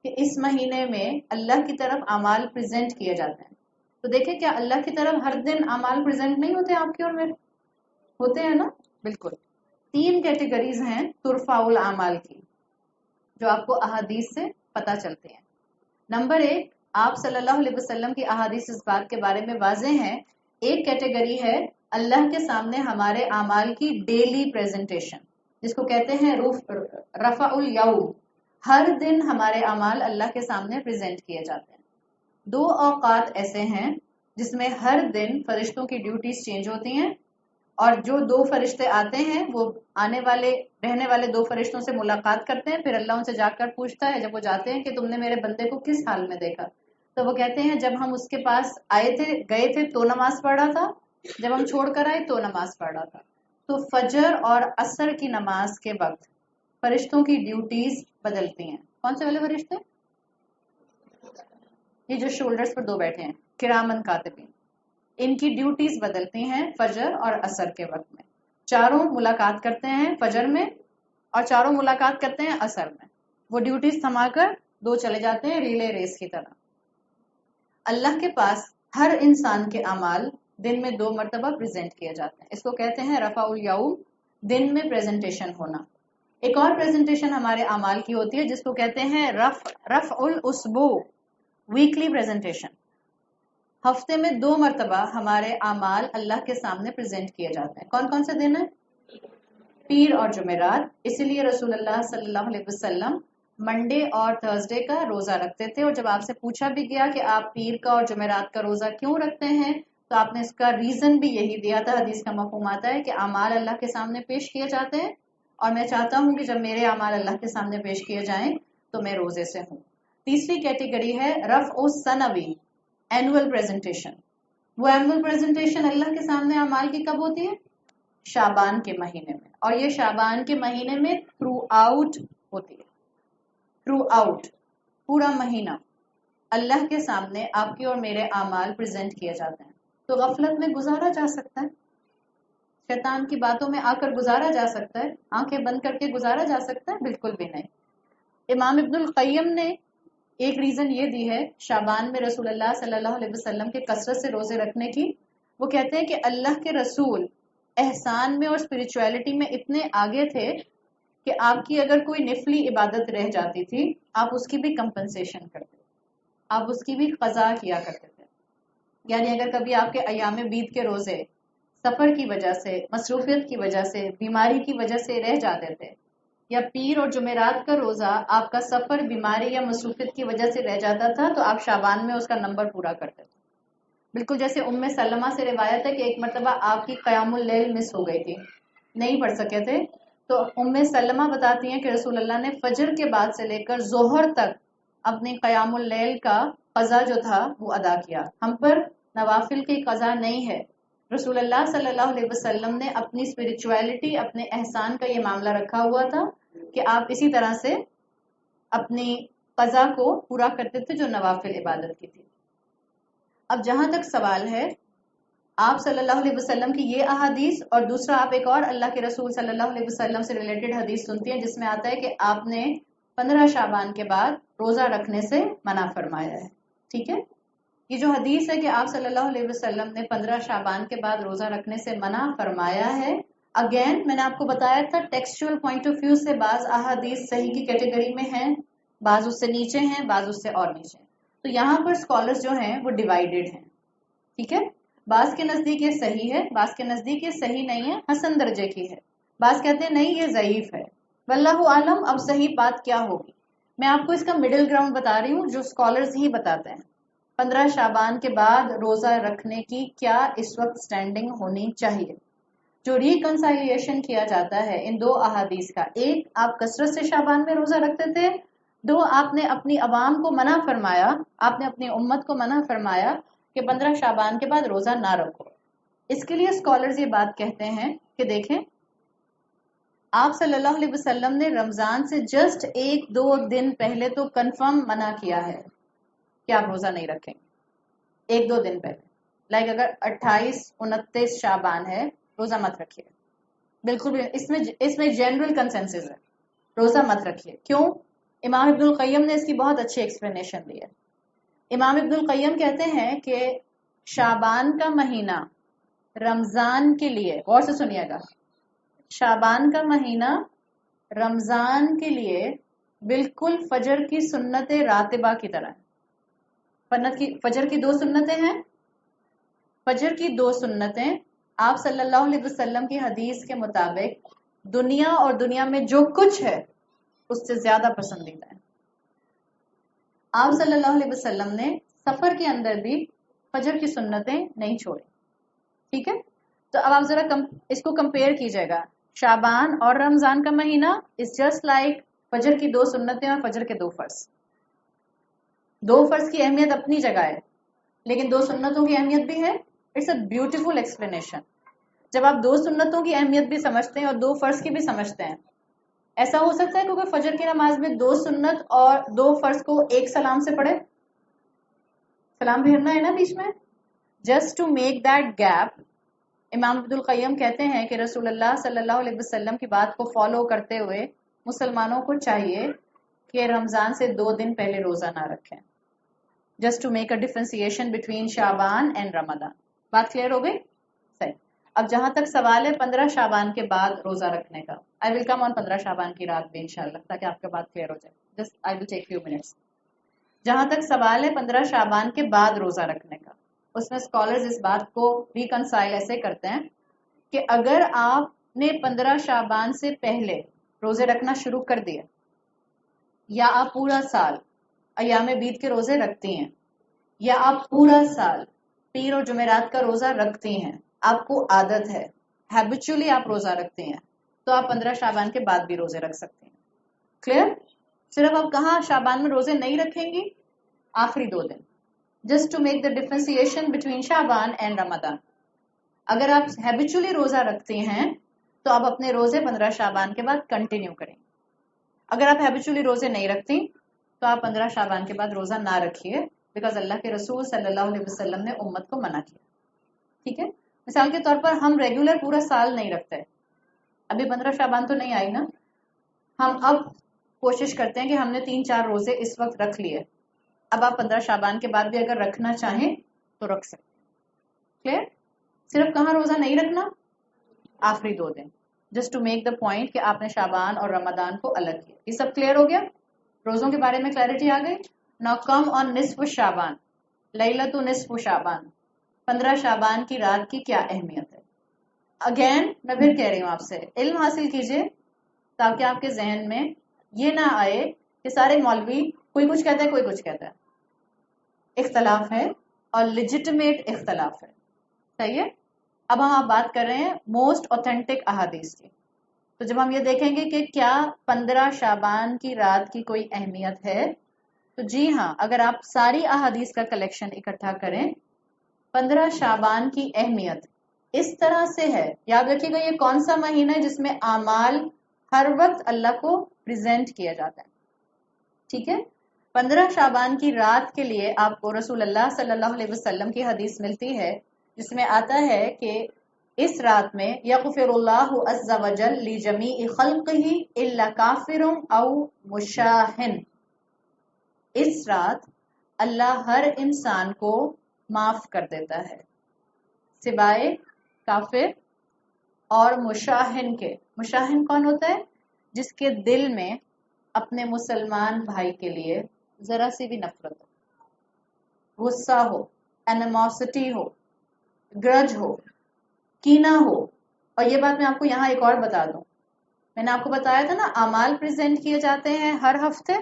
کہ اس مہینے میں اللہ کی طرف اعمال پریزنٹ کیے جاتے ہیں. تو دیکھیں کیا اللہ کی طرف ہر دن اعمال پریزنٹ نہیں ہوتے آپ کے اور میرے؟ ہوتے ہیں نا؟ بالکل. 3 کیٹیگریز ہیں ترفع الاعمال کی جو آپ کو احادیث سے پتہ چلتے ہیں. نمبر 1، آپ صلی اللہ علیہ وسلم کی احادیث اس بات کے بارے میں واضح ہیں. ایک کیٹیگری ہے اللہ کے سامنے ہمارے اعمال کی ڈیلی پریزنٹیشن، جس کو کہتے ہیں رفع الیوم. ہر دن ہمارے اعمال اللہ کے سامنے پریزنٹ کیے جاتے ہیں. 2 اوقات ایسے ہیں جس میں ہر دن فرشتوں کی ڈیوٹیز چینج ہوتی ہیں، اور جو 2 فرشتے آتے ہیں وہ آنے والے رہنے والے 2 فرشتوں سے ملاقات کرتے ہیں. پھر اللہ ان سے جا کر پوچھتا ہے جب وہ جاتے ہیں کہ تم نے میرے بندے کو کس حال میں دیکھا؟ تو وہ کہتے ہیں جب ہم اس کے پاس آئے تھے گئے تھے تو نماز پڑھ رہا تھا، جب ہم چھوڑ کر آئے تو نماز پڑھ رہا تھا. تو فجر اور عصر کی نماز کے وقت فرشتوں کی ڈیوٹیز بدلتی ہیں. کون سے والے فرشتے؟ یہ جو شولڈرز پر 2 بیٹھے ہیں، کرامن کاتبین. ان کی ڈیوٹیز بدلتی ہیں فجر اور عصر کے وقت میں. چاروں ملاقات کرتے ہیں فجر میں اور چاروں ملاقات کرتے ہیں عصر میں. وہ ڈیوٹیز تھما کر 2 چلے جاتے ہیں ریلے ریس کی طرح. اللہ کے پاس ہر انسان کے اعمال دن میں 2 مرتبہ پریزنٹ کیے جاتے ہیں. اس کو کہتے ہیں رفع الیوم، دن میں پریزنٹیشن ہونا. ایک اور پریزنٹیشن ہمارے اعمال کی ہوتی ہے جس کو کہتے ہیں رفع الاسبوع، ویکلی پریزنٹیشن. ہفتے میں 2 مرتبہ ہمارے اعمال اللہ کے سامنے پریزنٹ کیے جاتے ہیں. کون کون سے دن ہیں؟ پیر اور جمعرات. اسی لیے رسول اللہ صلی اللہ علیہ وسلم منڈے اور تھرسڈے کا روزہ رکھتے تھے. اور جب آپ سے پوچھا بھی گیا کہ آپ پیر کا اور جمعرات کا روزہ کیوں رکھتے ہیں تو آپ نے اس کا ریزن بھی یہی دیا تھا. حدیث کا مفہوم آتا ہے کہ اعمال اللہ کے سامنے پیش کیے جاتے ہیں اور میں چاہتا ہوں کہ جب میرے اعمال اللہ کے سامنے پیش کیے جائیں تو میں روزے سے ہوں. تیسری کیٹیگری ہے رفع السنوی، اینول پریزنٹیشن. وہ اینول پریزنٹیشن اللہ کے سامنے اعمال کی کب ہوتی ہے؟ شعبان کے مہینے میں. اور یہ شعبان کے مہینے میں تھرو آؤٹ ہوتی ہے. تھرو آؤٹ پورا مہینہ اللہ کے سامنے آپ کے اور میرے اعمال پریزنٹ کیے جاتے ہیں. تو غفلت میں گزارا جا سکتا ہے، شیطان کی باتوں میں آ کر گزارا جا سکتا ہے، آنکھیں بند کر کے گزارا جا سکتا ہے؟ بالکل بھی نہیں. امام ابن القیم نے ایک ریزن یہ دی ہے شعبان میں رسول اللہ صلی اللہ علیہ وسلم کے کثرت سے روزے رکھنے کی. وہ کہتے ہیں کہ اللہ کے رسول احسان میں اور اسپرچویلٹی میں اتنے آگے تھے کہ آپ کی اگر کوئی نفلی عبادت رہ جاتی تھی آپ اس کی بھی کمپنسیشن کرتے، آپ اس کی بھی قضا کیا کرتے تھے. یعنی اگر کبھی آپ کے ایام بیت کے روزے سفر کی وجہ سے، مصروفیت کی وجہ سے، بیماری کی وجہ سے رہ جاتے تھے، یا پیر اور جمعرات کا روزہ آپ کا سفر، بیماری یا مصروفیت کی وجہ سے رہ جاتا تھا تو آپ شعبان میں اس کا نمبر پورا کرتے تھے. بالکل جیسے ام سلمہ سے روایت ہے کہ ایک مرتبہ آپ کی قیام اللیل مس ہو گئی تھی، نہیں پڑھ سکے تھے، تو ام سلمہ بتاتی ہیں کہ رسول اللہ نے فجر کے بعد سے لے کر ظہر تک اپنی قیام اللیل کا قضا جو تھا وہ ادا کیا. ہم پر نوافل کی قضا نہیں ہے. رسول اللہ صلی اللہ علیہ وسلم نے اپنی اسپرچویلٹی، اپنے احسان کا یہ معاملہ رکھا ہوا تھا کہ آپ اسی طرح سے اپنی قضا کو پورا کرتے تھے جو نوافل عبادت کی تھی. اب جہاں تک سوال ہے آپ صلی اللہ علیہ وسلم کی یہ احادیث اور دوسرا آپ ایک اور اللہ کے رسول صلی اللہ علیہ وسلم سے ریلیٹڈ حدیث سنتی ہیں جس میں آتا ہے کہ آپ نے 15 شعبان کے بعد روزہ رکھنے سے منع فرمایا ہے. ٹھیک ہے، یہ جو حدیث ہے کہ آپ صلی اللہ علیہ وسلم نے 15 شعبان کے بعد روزہ رکھنے سے منع فرمایا ہے، اگین میں نے آپ کو بتایا تھا ٹیکسچوئل پوائنٹ آف ویو سے بعض احادیث صحیح کی کیٹیگری میں ہیں، بعض اس سے نیچے ہیں، بعض اس سے اور نیچے ہیں. تو یہاں پر اسکالرز جو ہیں وہ ڈیوائیڈڈ ہیں. ٹھیک ہے، بعض کے نزدیک یہ صحیح ہے، بعض کے نزدیک یہ صحیح نہیں ہے، حسن درجے کی ہے، بعض کہتے ہیں نہیں یہ ضعیف ہے. واللہ عالم اب صحیح بات کیا ہوگی. میں آپ کو اس کا مڈل گراؤنڈ بتا رہی ہوں جو اسکالرز ہی بتاتے ہیں. 15 شعبان کے بعد روزہ رکھنے کی کیا اس وقت سٹینڈنگ ہونی چاہیے. جو ریکنسائلیشن کیا جاتا ہے ان 2 احادیث کا، ایک آپ کثرت سے شعبان میں روزہ رکھتے تھے، 2 آپ نے اپنی عوام کو منع فرمایا، آپ نے اپنی امت کو منع فرمایا کہ 15 شعبان کے بعد روزہ نہ رکھو. اس کے لیے اسکالرز یہ بات کہتے ہیں کہ دیکھیں آپ صلی اللہ علیہ وسلم نے رمضان سے جسٹ 1-2 دن پہلے تو کنفرم منع کیا ہے کہ آپ روزہ نہیں رکھیں. 1-2 دن پہلے، لائک اگر 28-29 شعبان ہے روزہ مت رکھیے. بالکل بھی اس میں جنرل کنسنسس ہے روزہ مت رکھیے. کیوں؟ امام ابن القیم نے اس کی بہت اچھی ایکسپلینیشن دی ہے. امام ابن القیم کہتے ہیں کہ شعبان کا مہینہ رمضان کے لیے، غور سے سنیے گا، شعبان کا مہینہ رمضان کے لیے بالکل فجر کی سنت راتبہ کی طرح ہے. فجر کی 2 سنتیں ہیں. فجر کی 2 سنتیں آپ صلی اللہ علیہ وسلم کی حدیث کے مطابق دنیا اور دنیا میں جو کچھ ہے اس سے زیادہ پسندیدہ ہے. آپ صلی اللہ علیہ وسلم نے سفر کے اندر بھی فجر کی سنتیں نہیں چھوڑی. ٹھیک ہے، تو اب آپ ذرا اس کو کمپیئر کیجئے گا. شعبان اور رمضان کا مہینہ از جسٹ لائک فجر کی 2 سنتیں اور فجر کے 2 فرض. 2 فرض کی اہمیت اپنی جگہ ہے لیکن 2 سنتوں کی اہمیت بھی ہے. It's a beautiful explanation. جب آپ 2 سنتوں کی اہمیت بھی سمجھتے ہیں اور 2 فرض کی بھی سمجھتے ہیں، ایسا ہو سکتا ہے کیونکہ فجر کی نماز میں 2 سنت اور 2 فرض کو ایک سلام سے پڑھے. سلام پھیرنا ہے نا بیچ میں. Just to make that gap, امام ابن القیم کہتے ہیں کہ رسول اللہ صلی اللہ علیہ وسلم کی بات کو فالو کرتے ہوئے مسلمانوں کو چاہیے کہ رمضان سے 2 دن پہلے روزہ نہ رکھیں. Just to make a differentiation between Shaban and Ramzan. بات کلیئر ہو گئی؟ صحیح. اب جہاں تک سوال ہے 15 شعبان کے بعد روزہ رکھنے کا، آئی ول کم آن 15 شعبان کی رات بھی انشاءاللہ تاکہ آپ کا بات کلیئر ہو جائے. Just I will take few minutes. جہاں تک سوال ہے 15 شعبان کے بعد روزہ رکھنے کا، اس میں اسکالرز اس بات کو ریکنسائل ایسے کرتے ہیں کہ اگر آپ نے 15 شعبان سے پہلے روزے رکھنا شروع کر دیا یا آپ پورا سال ایام بیت کے روزے رکھتی ہیں یا آپ پورا سال پیر اور جمعرات کا روزہ رکھتی ہیں، آپ کو عادت ہے، ہیبیچولی آپ روزہ رکھتے ہیں، تو آپ 15 شعبان کے بعد بھی روزے رکھ سکتے ہیں. کلیئر؟ صرف آپ کہاں شعبان میں روزے نہیں رکھیں گی؟ آخری 2 دن. Just to make the differentiation between Shaban and Ramzan. اگر آپ ہیبیچولی روزہ رکھتے ہیں تو آپ اپنے روزے 15 شعبان کے بعد کنٹینیو کریں. اگر آپ ہیبیچولی روزے نہیں رکھتی تو آپ 15 شعبان کے بعد روزہ نہ رکھیے، بیکاز اللہ کے رسول صلی اللہ علیہ وسلم نے امت کو منع کیا. ٹھیک ہے، مثال کے طور پر ہم ریگولر پورا سال نہیں رکھتے. ابھی 15 شعبان تو نہیں آئی نا، ہم اب کوشش کرتے ہیں کہ ہم نے 3-4 روزے اس وقت رکھ لیے. اب آپ 15 شعبان کے بعد بھی اگر رکھنا چاہیں تو رکھ سکتے. کلیئر؟ صرف کہاں روزہ نہیں رکھنا؟ آخری 2 دن. Just to make the point کہ آپ نے شعبان اور رمضان کو الگ کیا. یہ سب کلیئر ہو گیا؟ روزوں کے بارے میں کلیئرٹی آ گئی؟ ناؤ کم آن نصف شعبان، لیلۃ نصف شعبان. 15 شعبان کی رات کی کیا اہمیت ہے؟ اگین میں پھر کہہ رہی ہوں آپ سے علم حاصل کیجئے تاکہ آپ کے ذہن میں یہ نہ آئے کہ سارے مولوی کوئی کچھ کہتا ہے کوئی کچھ کہتا ہے. اختلاف ہے اور لیجٹمیٹ اختلاف ہے. صحیح ہے؟ اب ہم آپ بات کر رہے ہیں موسٹ اوتھینٹک احادیث کی. تو جب ہم یہ دیکھیں گے کہ کیا 15 شعبان کی رات کی کوئی اہمیت ہے، تو جی ہاں، اگر آپ ساری احادیث کا کلیکشن اکٹھا کریں 15 شعبان کی اہمیت اس طرح سے ہے. یاد رکھیے گا یہ کون سا مہینہ ہے جس میں اعمال ہر وقت اللہ کو پریزنٹ کیا جاتا ہے. ٹھیک ہے، 15 شعبان کی رات کے لیے آپ کو رسول اللہ صلی اللہ علیہ وسلم کی حدیث ملتی ہے جس میں آتا ہے کہ اس رات میں یغفر اللہ عز وجل لجمیع خلقہ الا کافر او مشاہن. اس رات اللہ ہر انسان کو معاف کر دیتا ہے سوائے کافر اور مشاہن کے. مشاہن کون ہوتا ہے؟ جس کے دل میں اپنے مسلمان بھائی کے لیے ذرا سی بھی نفرت ہو، غصہ ہو، اینیموسٹی ہو، گرج ہو، کینہ ہو. اور یہ بات میں آپ کو یہاں ایک اور بتا دوں، میں نے آپ کو بتایا تھا نا اعمال پریزنٹ کیے جاتے ہیں ہر ہفتے،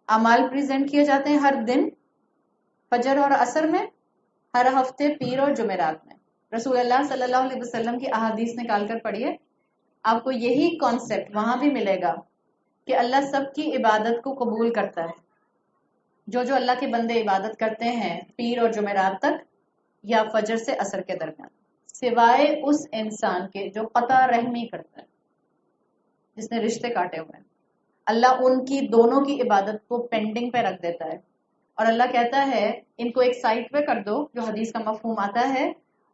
اعمال پریزنٹ کیے جاتے ہیں ہر دن فجر اور عصر میں، ہر ہفتے پیر اور جمعرات میں. رسول اللہ صلی اللہ علیہ وسلم کی احادیث نکال کر پڑھیے، آپ کو یہی کانسیپٹ وہاں بھی ملے گا کہ اللہ سب کی عبادت کو قبول کرتا ہے. جو اللہ کے بندے عبادت کرتے ہیں پیر اور جمعرات تک یا فجر سے عصر کے درمیان، سوائے اس انسان کے جو قطع رحمی کرتا ہے، جس نے رشتے کاٹے ہوئے ہیں. اللہ ان کی دونوں کی عبادت کو پینڈنگ پہ رکھ دیتا ہے اور اللہ کہتا ہے ان کو ایک سائٹ پہ کر دو، جو حدیث کا مفہوم آتا ہے،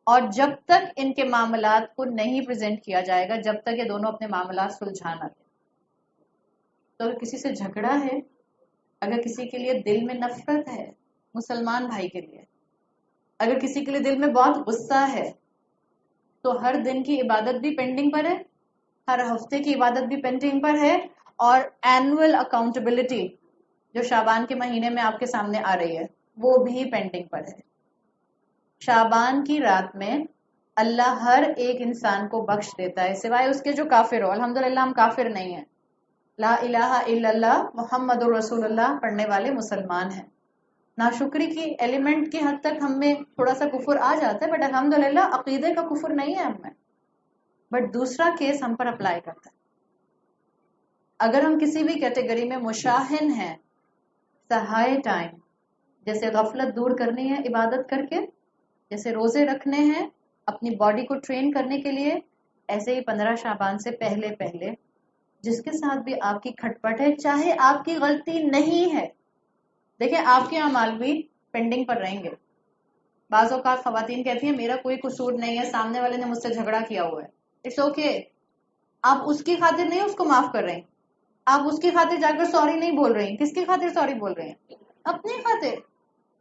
اور جب تک ان کے معاملات کو نہیں پریزنٹ کیا جائے گا، جب تک یہ دونوں اپنے معاملات سلجھا نہ دیں. تو اگر کسی سے جھگڑا ہے، اگر کسی کے لیے دل میں نفرت ہے مسلمان بھائی کے لیے، اگر کسی کے لیے دل میں بہت غصہ ہے، تو ہر دن کی عبادت بھی پینڈنگ پر ہے، ہر ہفتے کی عبادت بھی پینڈنگ پر ہے، اور اینول اکاؤنٹیبلٹی جو شعبان کے مہینے میں آپ کے سامنے آ رہی ہے وہ بھی پینڈنگ پر ہے۔ شعبان کی رات میں اللہ ہر ایک انسان کو بخش دیتا ہے سوائے اس کے جو کافر ہو۔ الحمدللہ ہم کافر نہیں ہیں، لا الہ الا اللہ محمد رسول اللہ پڑھنے والے مسلمان ہیں۔ ناشکری کی ایلیمنٹ کی حد تک ہم میں تھوڑا سا کفر آ جاتا ہے، بٹ الحمدللہ عقیدے کا کفر نہیں ہے ہم میں۔ بٹ دوسرا کیس ہم پر اپلائی کرتا ہے، اگر ہم کسی بھی کیٹیگری میں مشاہن ہیں، سہائے ٹائم، جیسے غفلت دور کرنی ہے عبادت کر کے، جیسے روزے رکھنے ہیں اپنی باڈی کو ٹرین کرنے کے لیے، ایسے ہی 15 شعبان سے پہلے پہلے جس کے ساتھ بھی آپ کی کھٹپٹ ہے، چاہے آپ کی غلطی نہیں ہے، دیکھیں آپ کے اعمال بھی پینڈنگ پر رہیں گے۔ بعض اوقات خواتین کہتی ہیں میرا کوئی قصور نہیں ہے، سامنے والے نے مجھ سے جھگڑا کیا ہوا ہے، اٹس اوکے، آپ اس کی خاطر نہیں اس کو معاف کر رہے ہیں، آپ اس کی خاطر جا کر سوری نہیں بول رہی ہیں، کس کی خاطر سوری بول رہے ہیں؟ اپنی خاطر۔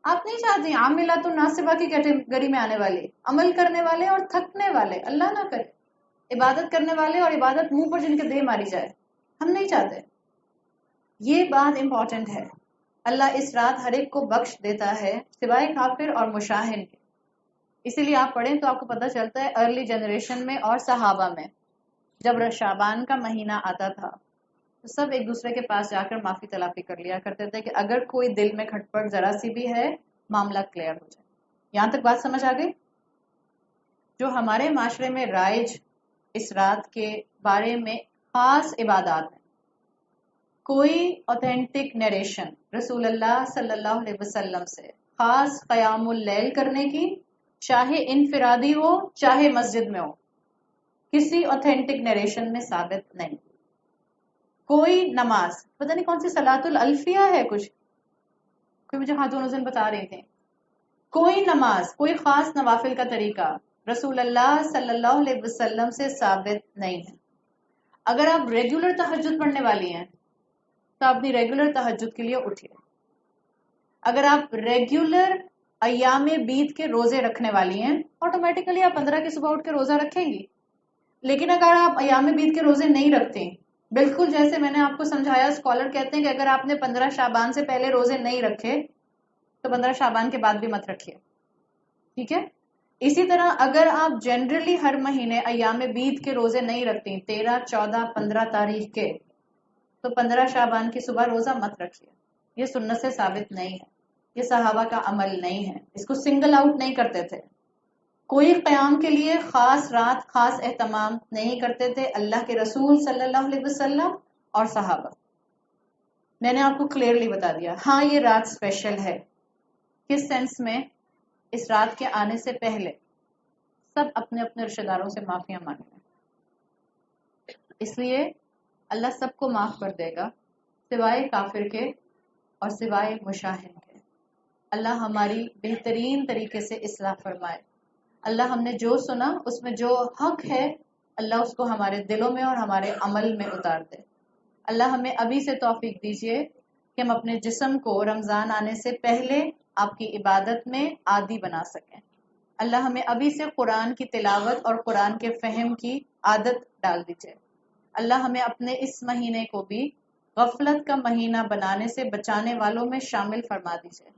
آپ نہیں چاہتی عاملات الناصبہ کی کیٹیگری میں آنے والی، عمل کرنے والے اور تھکنے والے، اللہ نہ کرے، عبادت کرنے والے اور عبادت منہ پر جن کے دے ماری جائے، ہم نہیں چاہتے۔ یہ بات امپورٹنٹ ہے، اللہ اس رات ہر ایک کو بخش دیتا ہے سوائے کافر اور مشاہن کے۔ اسی لیے آپ پڑھیں تو آپ کو پتہ چلتا ہے ارلی جنریشن میں اور صحابہ میں جب شعبان کا مہینہ آتا تھا تو سب ایک دوسرے کے پاس جا کر معافی تلافی کر لیا کرتے تھے کہ اگر کوئی دل میں کھٹپٹ ذرا سی بھی ہے معاملہ کلیئر ہو جائے۔ یہاں تک بات سمجھ آ گئی؟ جو ہمارے معاشرے میں رائج اس رات کے بارے میں خاص عبادات ہیں، کوئی اوتھینٹک نیریشن رسول اللہ صلی اللہ علیہ وسلم سے خاص قیام اللیل کرنے کی، چاہے انفرادی ہو چاہے مسجد میں ہو، کسی اوتھینٹک نیریشن میں ثابت نہیں۔ کوئی نماز، پتہ نہیں کون سی صلاۃ الالفیہ ہے، کچھ کوئی مجھے خاتون حسین بتا رہے تھے، کوئی نماز، کوئی خاص نوافل کا طریقہ رسول اللہ صلی اللہ علیہ وسلم سے ثابت نہیں ہے۔ اگر آپ ریگولر تہجد پڑھنے والی ہیں تو اپنی ریگولر تہجد کے لیے اٹھیے۔ اگر آپ ریگولر ایام بیت کے روزے رکھنے والی ہیں آٹومیٹیکلی آپ 15 کی صبح اٹھ کے روزہ رکھیں گی۔ لیکن اگر آپ ایام بیت کے روزے نہیں رکھتے، بالکل جیسے میں نے آپ کو سمجھایا، اسکالر کہتے ہیں کہ اگر آپ نے 15 شعبان سے پہلے روزے نہیں رکھے تو 15 شعبان کے بعد بھی مت رکھیے، ٹھیک ہے؟ اسی طرح اگر آپ جنرلی ہر مہینے ایام بیت کے روزے نہیں رکھتی 13 14 15 تاریخ کے، تو 15 شعبان کی صبح روزہ مت رکھیے۔ یہ سنت سے ثابت نہیں ہے، یہ صحابہ کا عمل نہیں ہے، اس کو سنگل آؤٹ نہیں کرتے تھے، کوئی قیام کے لیے خاص رات خاص اہتمام نہیں کرتے تھے اللہ کے رسول صلی اللہ علیہ وسلم اور صحابہ۔ میں نے آپ کو کلیئرلی بتا دیا۔ ہاں یہ رات اسپیشل ہے، کس سینس میں؟ اس رات کے آنے سے پہلے سب اپنے اپنے رشتہ داروں سے معافیاں مانگیں، اس لیے اللہ سب کو معاف کر دے گا سوائے کافر کے اور سوائے مشاہن کے۔ اللہ ہماری بہترین طریقے سے اصلاح فرمائے۔ اللہ ہم نے جو سنا اس میں جو حق ہے اللہ اس کو ہمارے دلوں میں اور ہمارے عمل میں اتار دے۔ اللہ ہمیں ابھی سے توفیق دیجیے کہ ہم اپنے جسم کو رمضان آنے سے پہلے آپ کی عبادت میں عادی بنا سکیں۔ اللہ ہمیں ابھی سے قرآن کی تلاوت اور قرآن کے فہم کی عادت ڈال دیجیے۔ اللہ ہمیں اپنے اس مہینے کو بھی غفلت کا مہینہ بنانے سے بچانے والوں میں شامل فرما دیجیے۔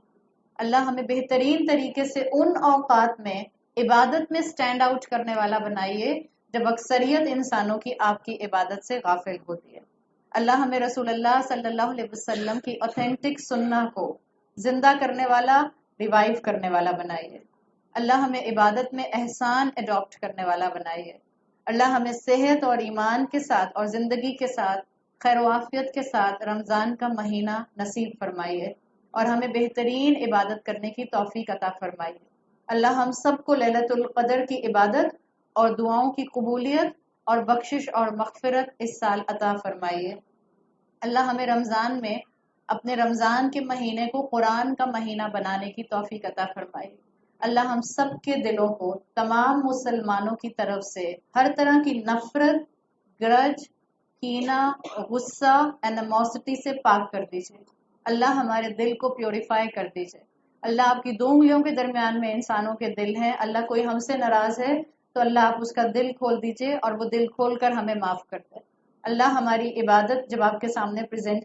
اللہ ہمیں بہترین طریقے سے ان اوقات میں عبادت میں سٹینڈ آؤٹ کرنے والا بنائیے جب اکثریت انسانوں کی آپ کی عبادت سے غافل ہوتی ہے۔ اللہ ہمیں رسول اللہ صلی اللہ علیہ وسلم کی اوتھینٹک سنہ کو زندہ کرنے والا، ریوائیو کرنے والا بنائیے۔ اللہ ہمیں عبادت میں احسان اڈاپٹ کرنے والا بنائیے۔ اللہ ہمیں صحت اور ایمان کے ساتھ اور زندگی کے ساتھ خیر و عافیت کے ساتھ رمضان کا مہینہ نصیب فرمائیے اور ہمیں بہترین عبادت کرنے کی توفیق عطا فرمائیے۔ اللہ ہم سب کو لیلۃ القدر کی عبادت اور دعاؤں کی قبولیت اور بخشش اور مغفرت اس سال عطا فرمائیے۔ اللہ ہمیں رمضان میں اپنے رمضان کے مہینے کو قرآن کا مہینہ بنانے کی توفیق عطا فرمائیے۔ اللہ ہم سب کے دلوں کو تمام مسلمانوں کی طرف سے ہر طرح کی نفرت، گرج، کینہ، غصہ، اینیموسٹی سے پاک کر دیجئے۔ اللہ ہمارے دل کو پیوریفائی کر دیجئے۔ اللہ آپ کی 2 انگلیوں کے درمیان میں انسانوں کے دل ہیں، اللہ کوئی ہم سے ناراض ہے تو اللہ آپ اس کا دل کھول دیجئے اور وہ دل کھول کر ہمیں معاف کر دے۔ اللہ ہماری عبادت جب آپ کے سامنے پریزنٹ